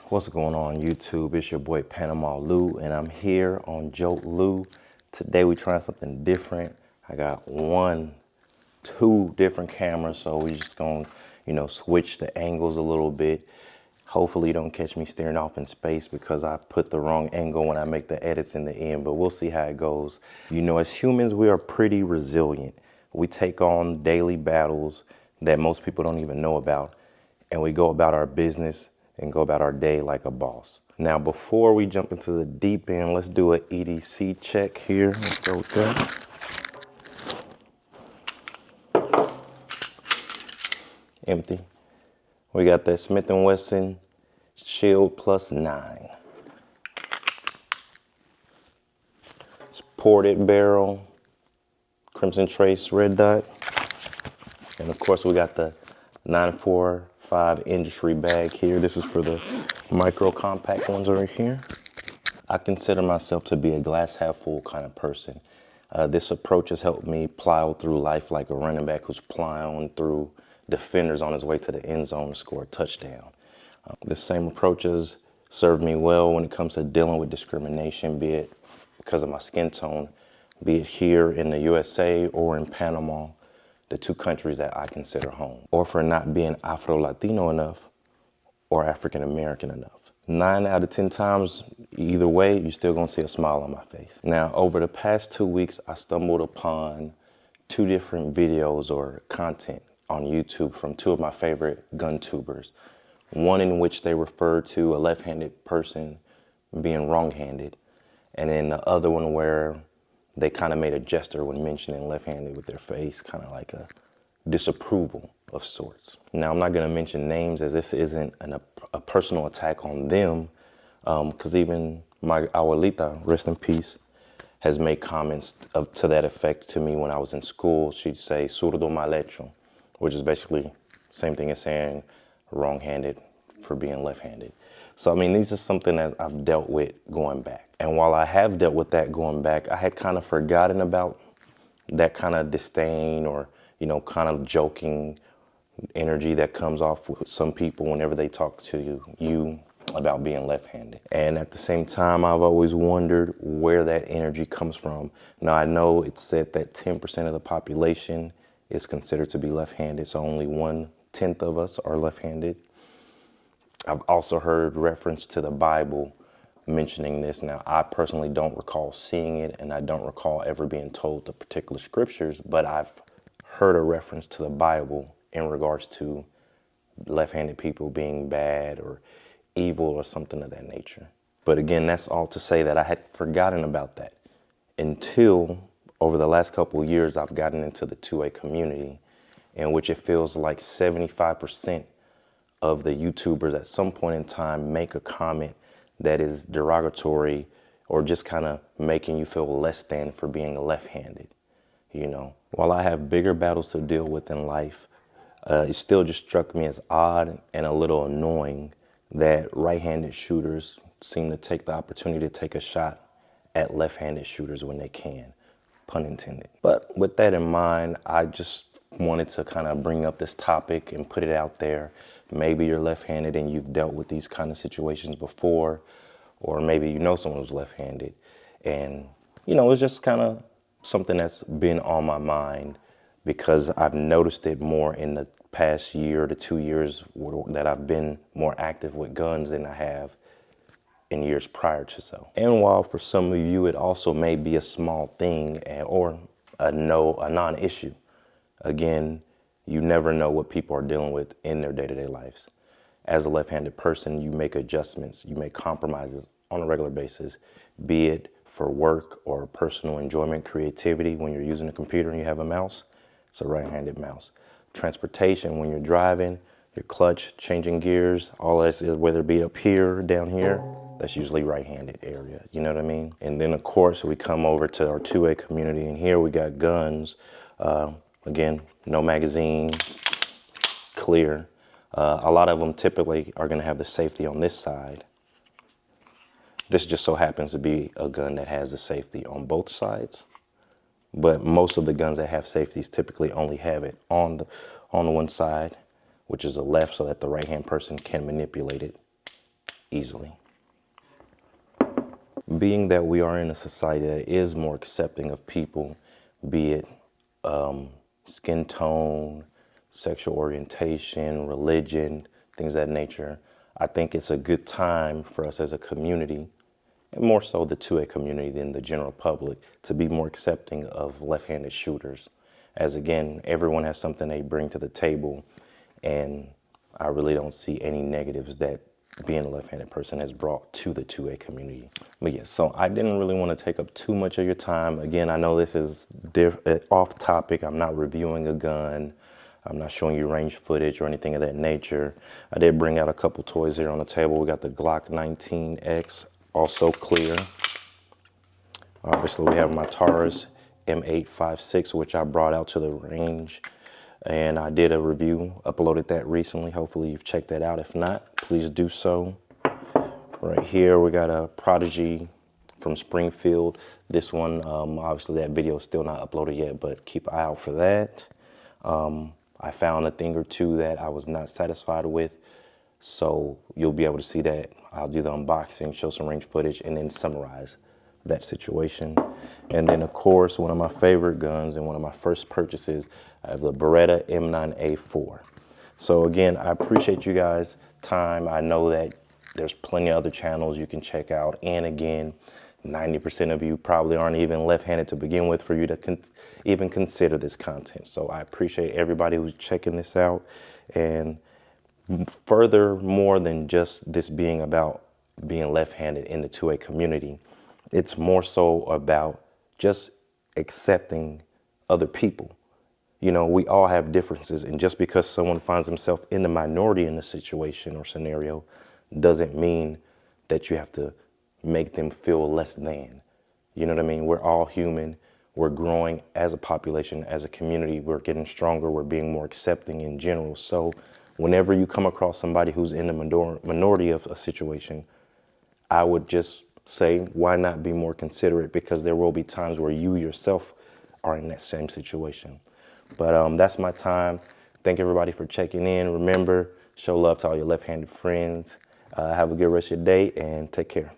What's going on YouTube? It's your boy Panama Lou, and I'm here on Joke Lou. Today we're trying something different. I got two different cameras, so we just gonna, switch the angles a little bit. Hopefully you don't catch me staring off in space because I put the wrong angle when I make the edits in the end, but we'll see how it goes. As humans, we are pretty resilient. We take on daily battles that most people don't even know about, and we go about our business and go about our day like a boss. Now, before we jump into the deep end, let's do an EDC check here. Let's go with that. Empty. We got that Smith & Wesson Shield Plus 9. It's ported barrel, Crimson Trace red dot. And of course we got the 945 industry bag here. This is for the micro compact ones over here. I consider myself to be a glass half full kind of person. This approach has helped me plow through life like a running back who's plowing through defenders on his way to the end zone to score a touchdown. This same approach has served me well when it comes to dealing with discrimination, be it because of my skin tone, be it here in the USA or in Panama, the two countries that I consider home, or for not being Afro-Latino enough or African-American enough. 9 out of 10 times, either way, you're still gonna see a smile on my face. Now, over the past 2 weeks, I stumbled upon 2 different videos or content on YouTube from 2 of my favorite gun tubers. One in which they referred to a left-handed person being wrong-handed, and then the other one where they kind of made a gesture when mentioning left-handed with their face, kind of like a disapproval of sorts. Now, I'm not going to mention names as this isn't a personal attack on them, because even my abuelita, rest in peace, has made comments to that effect to me when I was in school. She'd say zurdo mal hecho, which is basically same thing as saying wrong-handed for being left-handed. So, I mean, these are something that I've dealt with going back. And while I have dealt with that going back, I had kind of forgotten about that kind of disdain or, kind of joking energy that comes off with some people whenever they talk to you about being left-handed. And at the same time, I've always wondered where that energy comes from. Now, I know it's said that 10% of the population is considered to be left-handed, so only 1/10 of us are left-handed. I've also heard reference to the Bible mentioning this. Now, I personally don't recall seeing it, and I don't recall ever being told the particular scriptures, but I've heard a reference to the Bible in regards to left-handed people being bad or evil or something of that nature. But again, that's all to say that I had forgotten about that until over the last couple of years, I've gotten into the 2A community, in which it feels like 75% of the YouTubers at some point in time make a comment that is derogatory or just kind of making you feel less than for being left-handed. While I have bigger battles to deal with in life, it still just struck me as odd and a little annoying that right-handed shooters seem to take the opportunity to take a shot at left-handed shooters when they can, pun intended. But with that in mind, I just wanted to kind of bring up this topic and put it out there. Maybe you're left-handed and you've dealt with these kind of situations before, or maybe you know someone who's left-handed. And, it's just kind of something that's been on my mind because I've noticed it more in the past year to 2 years that I've been more active with guns than I have in years prior to so. And while for some of you it also may be a small thing or a non-issue, again, you never know what people are dealing with in their day-to-day lives. As a left-handed person, you make adjustments, you make compromises on a regular basis, be it for work or personal enjoyment, creativity. When you're using a computer and you have a mouse, it's a right-handed mouse. Transportation, when you're driving, your clutch, changing gears, all that is, whether it be up here or down here, that's usually right-handed area, you know what I mean? And then of course, we come over to our 2A community, and here we got guns. Again, no magazine, clear. A lot of them typically are gonna have the safety on this side. This just so happens to be a gun that has the safety on both sides. But most of the guns that have safeties typically only have it on the one side, which is the left, so that the right-hand person can manipulate it easily. Being that we are in a society that is more accepting of people, be it skin tone, sexual orientation, religion, things of that nature, I think it's a good time for us as a community, and more so the 2A community than the general public, to be more accepting of left-handed shooters. As again, everyone has something they bring to the table, and I really don't see any negatives that being a left-handed person has brought to the 2A community. But yeah, so I didn't really want to take up too much of your time. Again, I know this is off topic. I'm not reviewing a gun. I'm not showing you range footage or anything of that nature. I did bring out a couple toys here on the table. We got the Glock 19X, also clear. Obviously, we have my Taurus M856, which I brought out to the range. And I did a review, uploaded that recently. Hopefully you've checked that out. If not, please do so. Right here, we got a Prodigy from Springfield. This one, obviously that video is still not uploaded yet, but keep an eye out for that. I found a thing or two that I was not satisfied with, so you'll be able to see that. I'll do the unboxing, show some range footage, and then summarize that situation. And then of course, one of my favorite guns and one of my first purchases, I have the Beretta M9A4. So again, I appreciate you guys' time. I know that there's plenty of other channels you can check out. And again, 90% of you probably aren't even left-handed to begin with for you to even consider this content. So I appreciate everybody who's checking this out. And further, more than just this being about being left-handed in the 2A community, it's more so about just accepting other people. You know, we all have differences, and just because someone finds themselves in the minority in a situation or scenario doesn't mean that you have to make them feel less than. You know what I mean? We're all human. We're growing as a population, as a community. We're getting stronger. We're being more accepting in general. So whenever you come across somebody who's in the minority of a situation, I would just say, why not be more considerate? Because there will be times where you yourself are in that same situation. But that's my time. Thank everybody for checking in. Remember, show love to all your left-handed friends. Have a good rest of your day and take care.